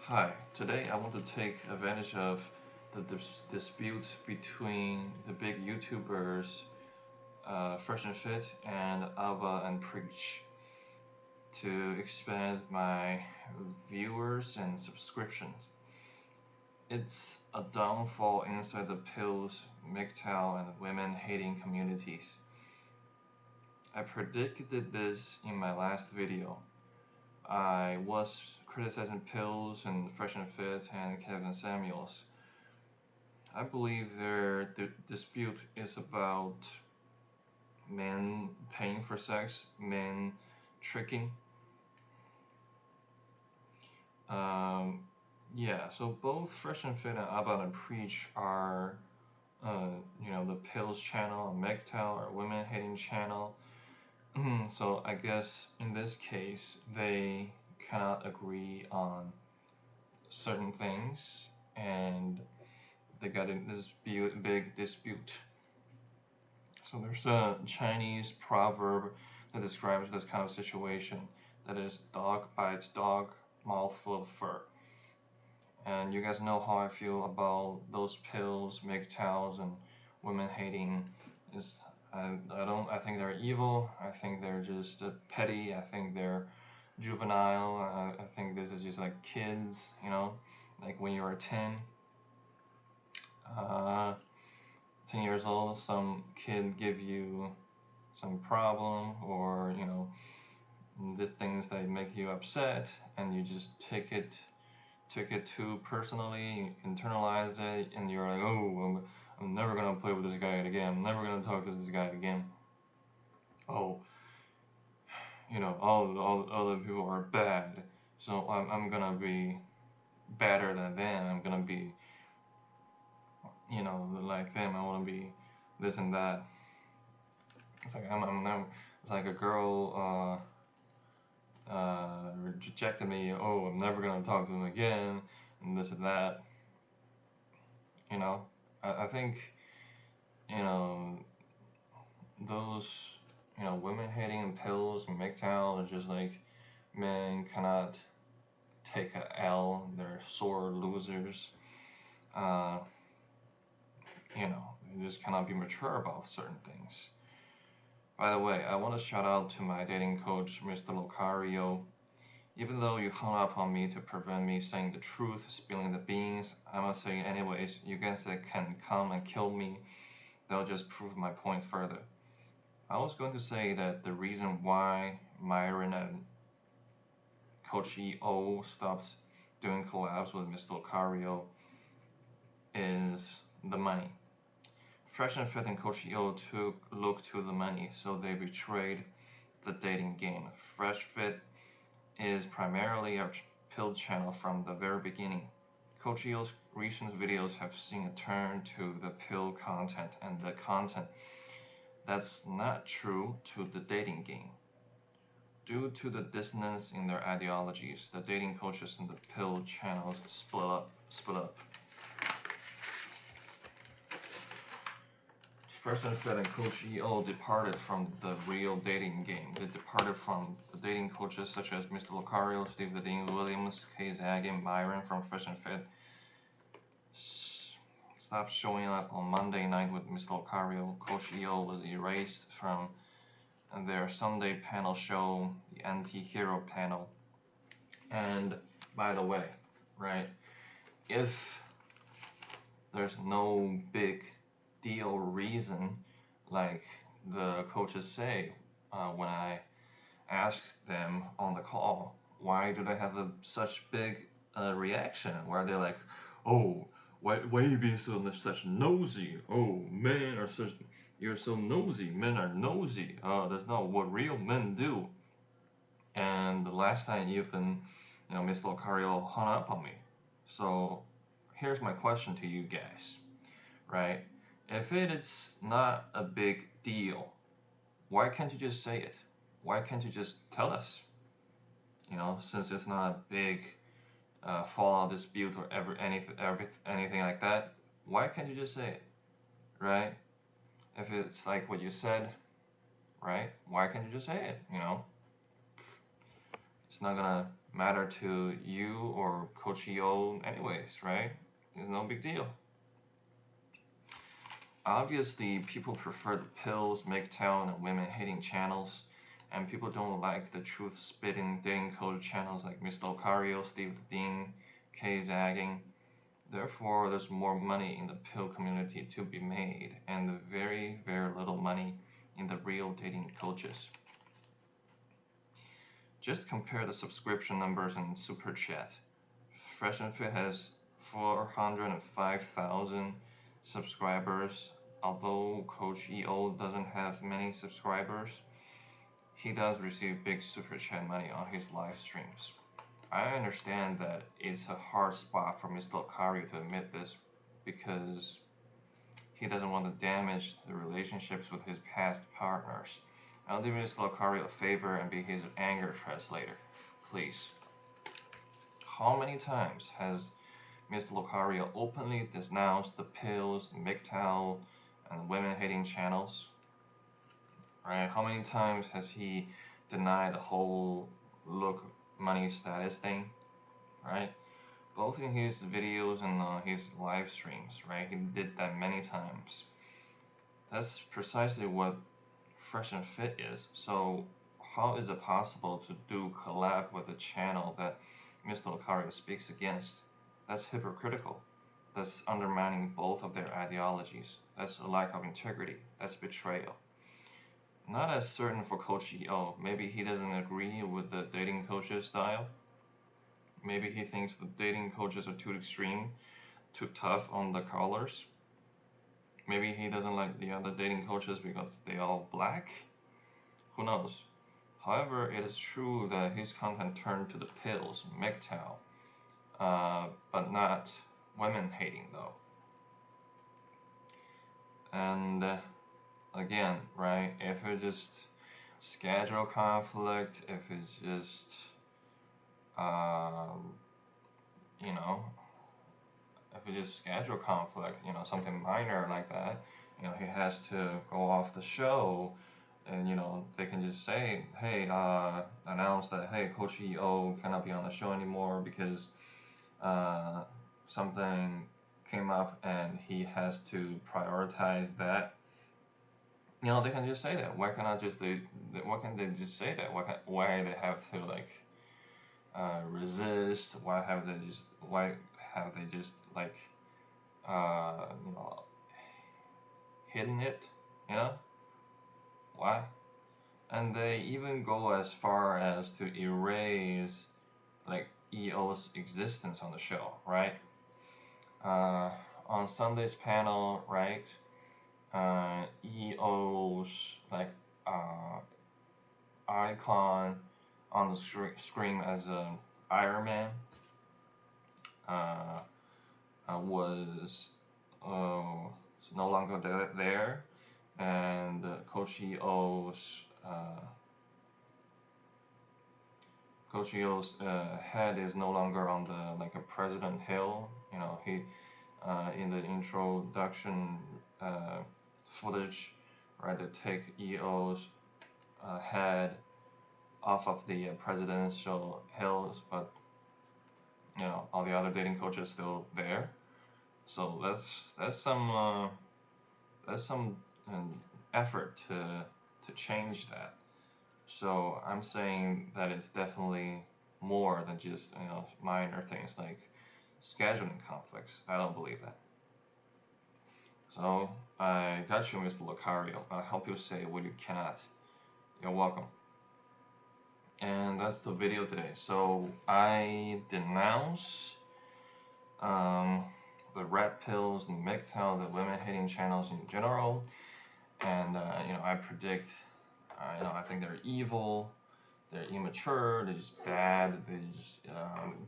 Hi, today I want to take advantage of the dispute between the big YouTubers Fresh&Fit and Aba&Preach to expand my viewers and subscriptions. It's a downfall inside the pills, MGTOW, and women-hating communities. I predicted this in my last video. I was criticizing Pills and Fresh&Fit and Kevin Samuels. I believe their dispute is about men paying for sex, men tricking. Yeah, so both Fresh&Fit and Aba&Preach are, the Pills channel, and MGTOW are women hating channel. So I guess in this case they cannot agree on certain things, and they got in this big dispute. So there's a Chinese proverb that describes this kind of situation, that is, dog bites dog, mouth full of fur. And you guys know how I feel about those pills, MGTOWs, and women hating. I think they're evil. I think they're just petty. I think they're juvenile. I think this is just like kids, like when you are 10 years old, some kid give you some problem, or the things that make you upset, and you just took it too personally, internalize it, and you're like, oh, I'm never gonna play with this guy again. I'm never gonna talk to this guy again. Oh, all other people are bad, so I'm gonna be better than them. I'm gonna be, like them. I wanna be this and that. It's like I'm never. It's like a girl rejected me. Oh, I'm never gonna talk to them again, and this and that. I think those women hating pills and MGTOW is just like, men cannot take a L. They're sore losers. They just cannot be mature about certain things. By the way, I want to shout out to my dating coach, Mr. Locario. Even though you hung up on me to prevent me saying the truth, spilling the beans, I must say anyways, you guys can come and kill me. They'll just prove my point further. I was going to say that the reason why Myron and Coach EO stopped doing collabs with Mr. Locario is the money. Fresh&Fit and Coach EO looked to the money, so they betrayed the dating game. Fresh&Fit is primarily a pill channel from the very beginning. Coach EO's recent videos have seen a turn to the pill content, and the content that's not true to the dating game. Due to the dissonance in their ideologies, the dating coaches and the pill channels split up. Fresh&Fit and Coach EO departed from the real dating game. They departed from the dating coaches such as Mr. Locario, Steve Dean Williams, Kay Zag, and Myron from Fresh&Fit. Stopped showing up on Monday night with Mr. Locario. Coach EO was erased from their Sunday panel show, the Anti-Hero panel. And by the way, right, if there's no big deal reason, like the coaches say when I asked them on the call, why do they have such big reaction where they're like, oh, why you being such nosy? Oh, you're so nosy. Men are nosy. That's not what real men do. And the last time even, Mr. Locario hung up on me. So here's my question to you guys, right? If it is not a big deal, why can't you just say it? Why can't you just tell us? Since it's not a big fallout dispute or anything like that, why can't you just say it, right? If it's like what you said, right? Why can't you just say it? It's not gonna matter to you or Coach EO anyways, right? It's no big deal. Obviously, people prefer the pills, MGTOW, and women-hating channels, and people don't like the truth-spitting dating coach channels like Mr. Locario, Steve the Dean, Kay Zagging. Therefore, there's more money in the pill community to be made, and very, very little money in the real dating coaches. Just compare the subscription numbers in Super Chat. Fresh&Fit has 405,000 subscribers. Although Coach EO doesn't have many subscribers, he does receive big Super Chat money on his live streams. I understand that it's a hard spot for Mr. Locario to admit this because he doesn't want to damage the relationships with his past partners. I'll do Mr. Locario a favor and be his anger translator, please. How many times has Mr. Locario openly denounced the pills, MGTOW, and women-hating channels? Right? How many times has he denied the whole look money status thing? Right? Both in his videos and his live streams, right? He did that many times. That's precisely what Fresh&Fit is. So how is it possible to do collab with a channel that Mr. Locario speaks against? That's hypocritical. That's undermining both of their ideologies. That's a lack of integrity. That's betrayal. Not as certain for Coach EO. Maybe he doesn't agree with the dating coach's style. Maybe he thinks the dating coaches are too extreme, too tough on the callers. Maybe he doesn't like the other dating coaches because they all black. Who knows? However, it is true that his content turned to the pills, MGTOW, but not women hating though. And again, right, if it's just schedule conflict, if it's just you know, if it's just schedule conflict, you know, something minor like that, you know, he has to go off the show, and you know, they can just say, hey, announce that, hey, Coach EO cannot be on the show anymore because something came up and he has to prioritize that. You know, they can just say that. Why can't they just say that? Why they have to like resist? Why have they just like you know, hidden it? You know, why? And they even go as far as to erase like EO's existence on the show, right? On Sunday's panel, right? EO's like icon on the screen as an Iron Man was no longer there, and Coach EO's head is no longer on the like a President Hill. You know, he in the introduction footage, right, they take EO's head off of the presidential hills, but you know, all the other dating coaches still there. So that's some effort to change that. So I'm saying that it's definitely more than just, you know, minor things like scheduling conflicts. I don't believe that. So I got you, Mr. Locario. I'll help you say what you cannot. You're welcome. And that's the video today. So I denounce the red pills and MGTOW, the women-hating channels in general, and you know, I predict. You know, I think they're evil, they're immature, they're just bad, they're just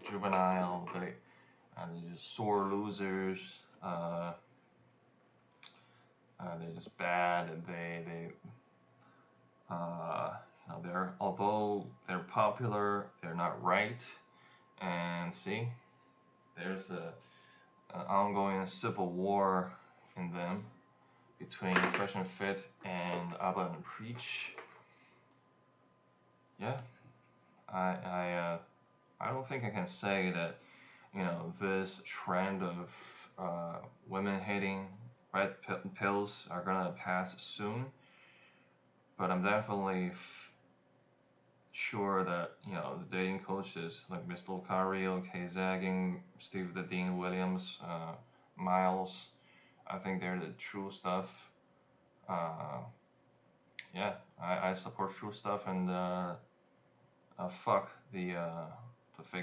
juvenile, they're just sore losers. They're just bad, and they you know, although they're popular, they're not right. And see, there's an ongoing civil war in them between Fresh&Fit and Aba&Preach. Yeah, I I don't think I can say that, this trend of women hating red pills are gonna pass soon. But I'm definitely sure that, the dating coaches like Mr. Lucario, Kay Zagging, Steve the Dean Williams, Miles, I think they're the true stuff. Uh, yeah, I support true stuff, and fuck the fake